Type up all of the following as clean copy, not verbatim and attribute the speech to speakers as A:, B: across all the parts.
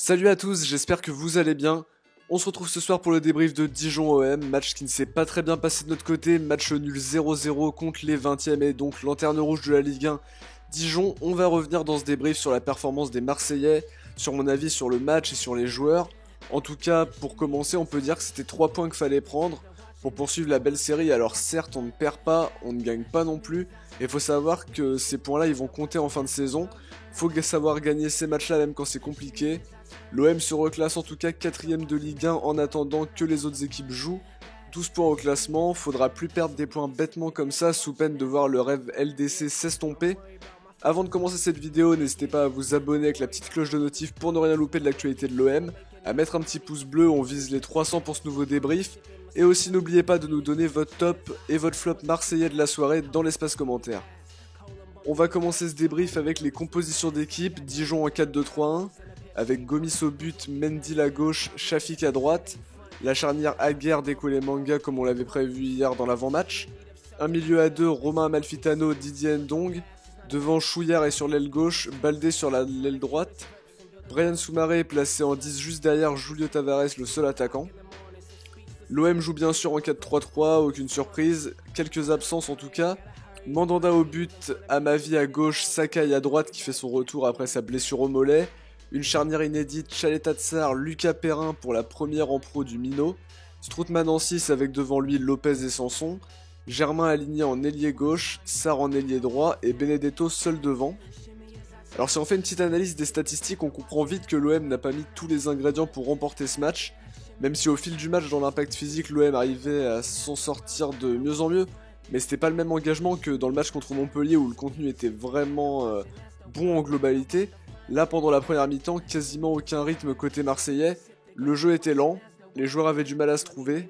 A: Salut à tous, j'espère que vous allez bien. On se retrouve ce soir pour le débrief de Dijon-OM, match qui ne s'est pas très bien passé de notre côté, match nul 0-0 contre les 20e et donc lanterne rouge de la Ligue 1. Dijon, on va revenir dans ce débrief sur la performance des Marseillais, sur mon avis sur le match et sur les joueurs. En tout cas, pour commencer, on peut dire que c'était 3 points qu'il fallait prendre pour poursuivre la belle série. Alors certes, on ne perd pas, on ne gagne pas non plus, et il faut savoir que ces points-là, ils vont compter en fin de saison. Faut savoir gagner ces matchs-là même quand c'est compliqué. L'OM se reclasse en tout cas 4ème de Ligue 1 en attendant que les autres équipes jouent. 12 points au classement, faudra plus perdre des points bêtement comme ça sous peine de voir le rêve LDC s'estomper. Avant de commencer cette vidéo, n'hésitez pas à vous abonner avec la petite cloche de notif pour ne rien louper de l'actualité de l'OM, à mettre un petit pouce bleu, on vise les 300 pour ce nouveau débrief, et aussi n'oubliez pas de nous donner votre top et votre flop marseillais de la soirée dans l'espace commentaire. On va commencer ce débrief avec les compositions d'équipe, Dijon en 4-2-3-1, avec Gomis au but, Mendy à gauche, Shafik à droite, la charnière Aguerre décollé Manga comme on l'avait prévu hier dans l'avant-match, un milieu à deux, Romain Amalfitano, Didier Ndong, devant Chouillard et sur l'aile gauche, Baldé sur l'aile droite, Brian Soumaré est placé en 10 juste derrière Julio Tavares, le seul attaquant. L'OM joue bien sûr en 4-3-3, aucune surprise, quelques absences en tout cas. Mandanda au but, Amavi à gauche, Sakai à droite qui fait son retour après sa blessure au mollet. Une charnière inédite, Chaleta Tsar, Lucas Perrin pour la première en pro du Minot. Strootman en 6 avec devant lui Lopez et Sanson. Germain aligné en ailier gauche, Sarr en ailier droit et Benedetto seul devant. Alors si on fait une petite analyse des statistiques, on comprend vite que l'OM n'a pas mis tous les ingrédients pour remporter ce match. Même si au fil du match, dans l'impact physique, l'OM arrivait à s'en sortir de mieux en mieux. Mais c'était pas le même engagement que dans le match contre Montpellier où le contenu était vraiment bon en globalité. Là, pendant la première mi-temps, quasiment aucun rythme côté marseillais. Le jeu était lent, les joueurs avaient du mal à se trouver.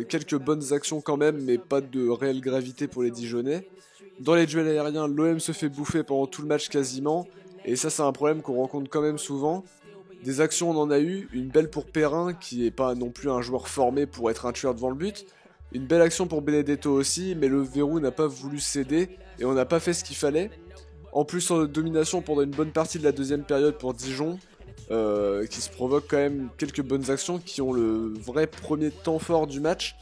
A: Quelques bonnes actions quand même, mais pas de réelle gravité pour les Dijonais. Dans les duels aériens, l'OM se fait bouffer pendant tout le match quasiment. Et ça, c'est un problème qu'on rencontre quand même souvent. Des actions, on en a eu. Une belle pour Perrin, qui est pas non plus un joueur formé pour être un tueur devant le but. Une belle action pour Benedetto aussi, mais le verrou n'a pas voulu céder et on n'a pas fait ce qu'il fallait. En plus, en domination pendant une bonne partie de la deuxième période pour Dijon, qui se provoque quand même quelques bonnes actions qui ont le vrai premier temps fort du match.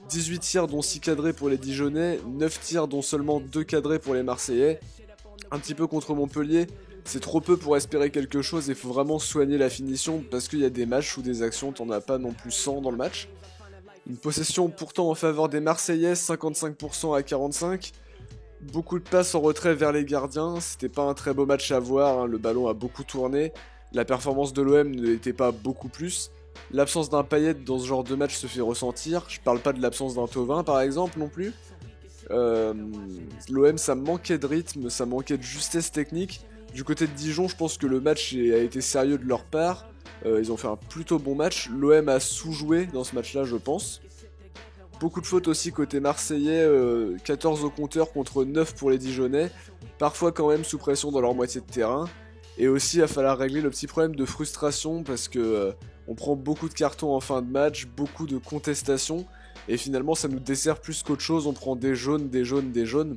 A: 18 tirs dont 6 cadrés pour les Dijonais, 9 tirs dont seulement 2 cadrés pour les Marseillais. Un petit peu contre Montpellier, c'est trop peu pour espérer quelque chose et il faut vraiment soigner la finition parce qu'il y a des matchs ou des actions, t'en as pas non plus 100 dans le match. Une possession pourtant en faveur des Marseillais, 55% à 45%. Beaucoup de passes en retrait vers les gardiens, c'était pas un très beau match à voir, hein, le ballon a beaucoup tourné. La performance de l'OM ne l'était pas beaucoup plus. L'absence d'un Payet dans ce genre de match se fait ressentir, je parle pas de l'absence d'un Thauvin par exemple non plus. L'OM ça manquait de rythme, ça manquait de justesse technique. Du côté de Dijon, je pense que le match a été sérieux de leur part. Ils ont fait un plutôt bon match. L'OM a sous-joué dans ce match-là, je pense. Beaucoup de fautes aussi côté marseillais. 14 au compteur contre 9 pour les Dijonais. Parfois quand même sous pression dans leur moitié de terrain. Et aussi, il va falloir régler le petit problème de frustration parce que on prend beaucoup de cartons en fin de match, beaucoup de contestations. Et finalement, ça nous dessert plus qu'autre chose. On prend des jaunes, des jaunes, des jaunes.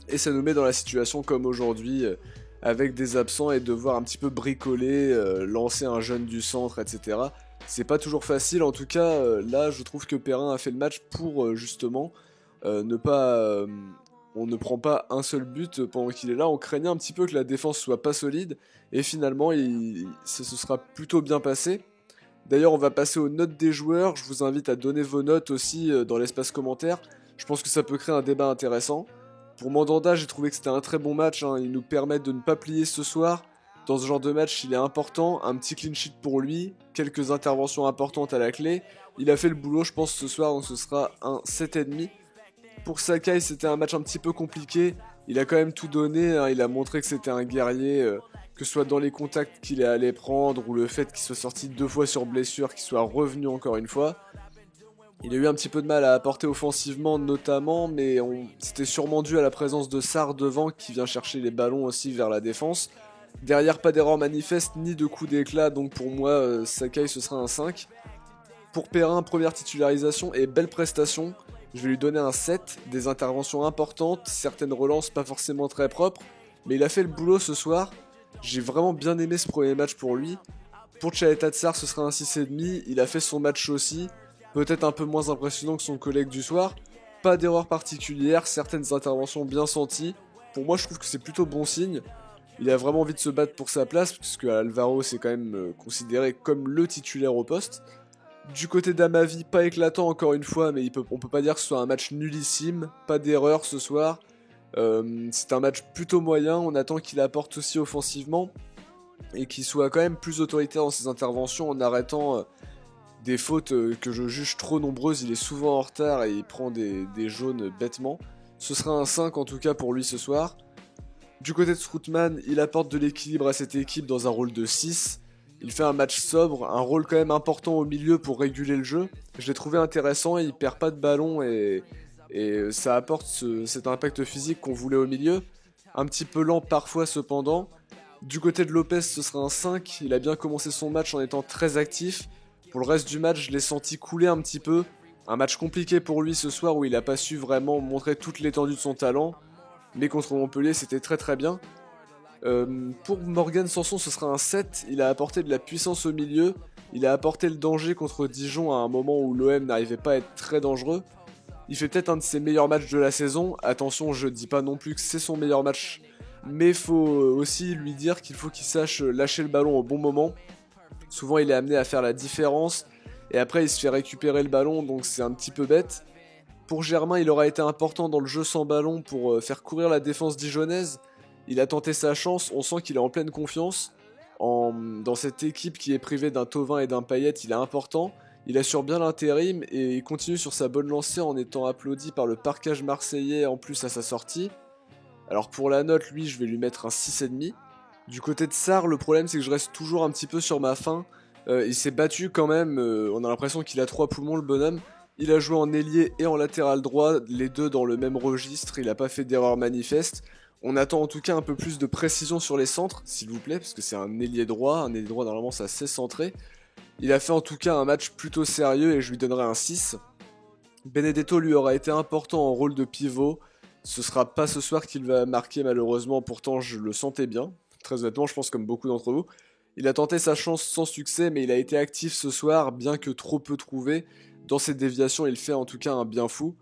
A: Et ça nous met dans la situation comme aujourd'hui. Avec des absents et devoir un petit peu bricoler, lancer un jeune du centre, etc. C'est pas toujours facile, en tout cas, là je trouve que Perrin a fait le match pour justement ne pas... on ne prend pas un seul but pendant qu'il est là, on craignait un petit peu que la défense soit pas solide, et finalement ça se sera plutôt bien passé. D'ailleurs on va passer aux notes des joueurs, je vous invite à donner vos notes aussi dans l'espace commentaire, je pense que ça peut créer un débat intéressant. Pour Mandanda, j'ai trouvé que c'était un très bon match, hein. Il nous permet de ne pas plier ce soir. Dans ce genre de match, il est important. Un petit clean sheet pour lui, quelques interventions importantes à la clé. Il a fait le boulot, je pense, ce soir, donc ce sera un 7,5. Pour Sakai, c'était un match un petit peu compliqué. Il a quand même tout donné, hein. Il a montré que c'était un guerrier, que ce soit dans les contacts qu'il est allé prendre, ou le fait qu'il soit sorti 2 fois sur blessure, qu'il soit revenu encore une fois. Il a eu un petit peu de mal à apporter offensivement notamment, mais c'était sûrement dû à la présence de Sarr devant qui vient chercher les ballons aussi vers la défense. Derrière, pas d'erreur manifeste ni de coup d'éclat, donc pour moi, Sakai ce sera un 5. Pour Perrin, première titularisation et belle prestation. Je vais lui donner un 7, des interventions importantes, certaines relances pas forcément très propres, mais il a fait le boulot ce soir. J'ai vraiment bien aimé ce premier match pour lui. Pour Tchaleta Tsar, ce sera un 6,5. Il a fait son match aussi. Peut-être un peu moins impressionnant que son collègue du soir. Pas d'erreur particulière, certaines interventions bien senties. Pour moi, je trouve que c'est plutôt bon signe. Il a vraiment envie de se battre pour sa place, puisque Alvaro c'est quand même considéré comme le titulaire au poste. Du côté d'Amavi, pas éclatant encore une fois, mais on peut pas dire que ce soit un match nullissime. Pas d'erreur ce soir. C'est un match plutôt moyen, on attend qu'il apporte aussi offensivement. Et qu'il soit quand même plus autoritaire dans ses interventions en arrêtant des fautes que je juge trop nombreuses. Il est souvent en retard et il prend des jaunes bêtement. Ce sera un 5 en tout cas pour lui ce soir. Du côté de Strootman, il apporte de l'équilibre à cette équipe dans un rôle de 6. Il fait un match sobre, un rôle quand même important au milieu pour réguler le jeu. Je l'ai trouvé intéressant et il perd pas de ballon et ça apporte cet impact physique qu'on voulait au milieu. Un petit peu lent parfois cependant. Du côté de Lopez, ce sera un 5. Il a bien commencé son match en étant très actif. Pour le reste du match, je l'ai senti couler un petit peu. Un match compliqué pour lui ce soir où il n'a pas su vraiment montrer toute l'étendue de son talent. Mais contre Montpellier, c'était très très bien. Pour Morgan Sanson, ce sera un 7. Il a apporté de la puissance au milieu. Il a apporté le danger contre Dijon à un moment où l'OM n'arrivait pas à être très dangereux. Il fait peut-être un de ses meilleurs matchs de la saison. Attention, je dis pas non plus que c'est son meilleur match. Mais faut aussi lui dire qu'il faut qu'il sache lâcher le ballon au bon moment. Souvent, il est amené à faire la différence. Et après, il se fait récupérer le ballon, donc c'est un petit peu bête. Pour Germain, il aura été important dans le jeu sans ballon pour faire courir la défense dijonnaise. Il a tenté sa chance, on sent qu'il est en pleine confiance. Dans cette équipe qui est privée d'un Thauvin et d'un Payet, il est important. Il assure bien l'intérim et il continue sur sa bonne lancée en étant applaudi par le parquage marseillais en plus à sa sortie. Alors pour la note, lui, je vais lui mettre un 6,5. Du côté de Sarr, le problème c'est que je reste toujours un petit peu sur ma faim. Il s'est battu quand même, on a l'impression qu'il a 3 poumons le bonhomme. Il a joué en ailier et en latéral droit, les deux dans le même registre, il n'a pas fait d'erreur manifeste. On attend en tout cas un peu plus de précision sur les centres, s'il vous plaît, parce que c'est un ailier droit normalement c'est assez centré. Il a fait en tout cas un match plutôt sérieux et je lui donnerai un 6. Benedetto lui aura été important en rôle de pivot. Ce sera pas ce soir qu'il va marquer malheureusement, pourtant je le sentais bien. Très honnêtement, je pense comme beaucoup d'entre vous. Il a tenté sa chance sans succès, mais il a été actif ce soir, bien que trop peu trouvé. Dans ses déviations, il fait en tout cas un bien fou.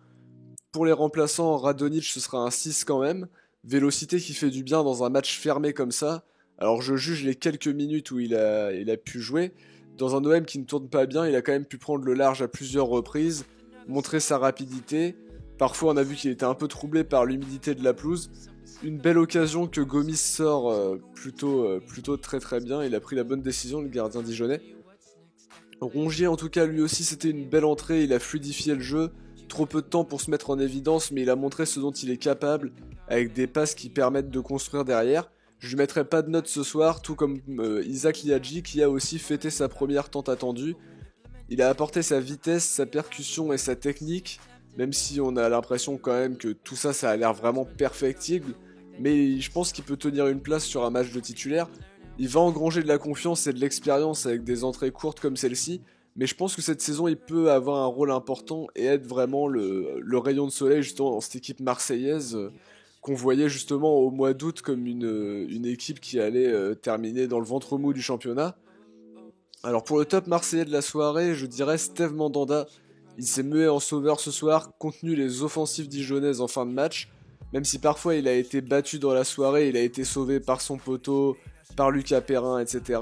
A: Pour les remplaçants, Radonjic, ce sera un 6 quand même. Vélocité qui fait du bien dans un match fermé comme ça. Alors je juge les quelques minutes où il a pu jouer. Dans un OM qui ne tourne pas bien, il a quand même pu prendre le large à plusieurs reprises, montrer sa rapidité. Parfois on a vu qu'il était un peu troublé par l'humidité de la pelouse. Une belle occasion que Gomis sort plutôt très très bien. Il a pris la bonne décision, le gardien dijonnais. Rongier en tout cas lui aussi c'était une belle entrée, il a fluidifié le jeu. Trop peu de temps pour se mettre en évidence, mais il a montré ce dont il est capable, avec des passes qui permettent de construire derrière. Je lui mettrai pas de note ce soir, tout comme Isaac Liadji qui a aussi fêté sa première tente attendue. Il a apporté sa vitesse, sa percussion et sa technique, même si on a l'impression quand même que tout ça, ça a l'air vraiment perfectible. Mais je pense qu'il peut tenir une place sur un match de titulaire. Il va engranger de la confiance et de l'expérience avec des entrées courtes comme celle-ci. Mais je pense que cette saison, il peut avoir un rôle important et être vraiment le rayon de soleil justement dans cette équipe marseillaise qu'on voyait justement au mois d'août comme une équipe qui allait terminer dans le ventre mou du championnat. Alors pour le top marseillais de la soirée, je dirais Steve Mandanda. Il s'est mué en sauveur ce soir, contenu les offensives dijonnaises en fin de match. Même si parfois il a été battu dans la soirée, il a été sauvé par son poteau, par Lucas Perrin, etc.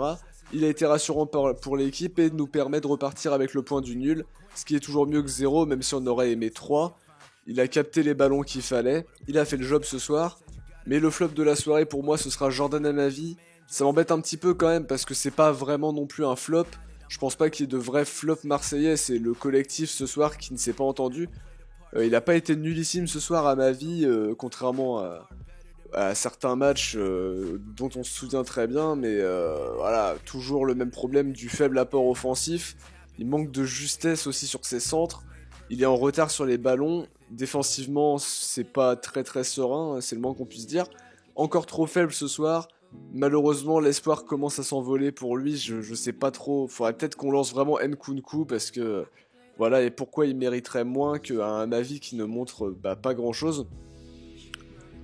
A: Il a été rassurant pour l'équipe et nous permet de repartir avec le point du nul, ce qui est toujours mieux que 0, même si on aurait aimé 3. Il a capté les ballons qu'il fallait, il a fait le job ce soir, mais le flop de la soirée pour moi ce sera Jordan Amavi. Ça m'embête un petit peu quand même parce que c'est pas vraiment non plus un flop. Je pense pas qu'il y ait de vrais flops marseillais, c'est le collectif ce soir qui ne s'est pas entendu. Il a pas été nullissime ce soir à ma vie, contrairement à certains matchs dont on se souvient très bien, mais voilà, toujours le même problème du faible apport offensif. Il manque de justesse aussi sur ses centres. Il est en retard sur les ballons. Défensivement, c'est pas très très serein, c'est le moins qu'on puisse dire. Encore trop faible ce soir. Malheureusement, l'espoir commence à s'envoler pour lui. Je sais pas trop. Faudrait peut-être qu'on lance vraiment Nkunku parce que voilà, et pourquoi il mériterait moins qu'un avis qui ne montre pas grand chose.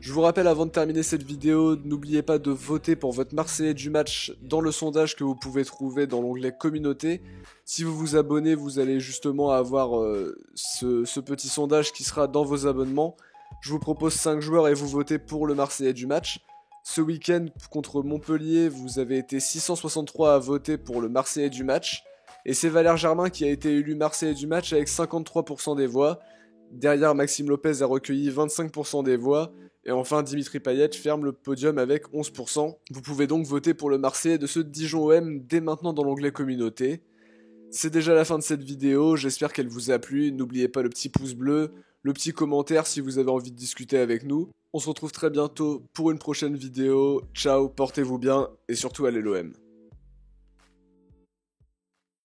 A: Je vous rappelle avant de terminer cette vidéo, n'oubliez pas de voter pour votre Marseillais du match dans le sondage que vous pouvez trouver dans l'onglet communauté. Si vous vous abonnez, vous allez justement avoir ce petit sondage qui sera dans vos abonnements. Je vous propose 5 joueurs et vous votez pour le Marseillais du match. Ce week-end contre Montpellier, vous avez été 663 à voter pour le Marseillais du match. Et c'est Valère Germain qui a été élu Marseillais du match avec 53% des voix. Derrière, Maxime Lopez a recueilli 25% des voix. Et enfin, Dimitri Payet ferme le podium avec 11%. Vous pouvez donc voter pour le Marseillais de ce Dijon OM dès maintenant dans l'onglet communauté. C'est déjà la fin de cette vidéo, j'espère qu'elle vous a plu. N'oubliez pas le petit pouce bleu, le petit commentaire si vous avez envie de discuter avec nous. On se retrouve très bientôt pour une prochaine vidéo. Ciao, portez-vous bien et surtout allez l'OM.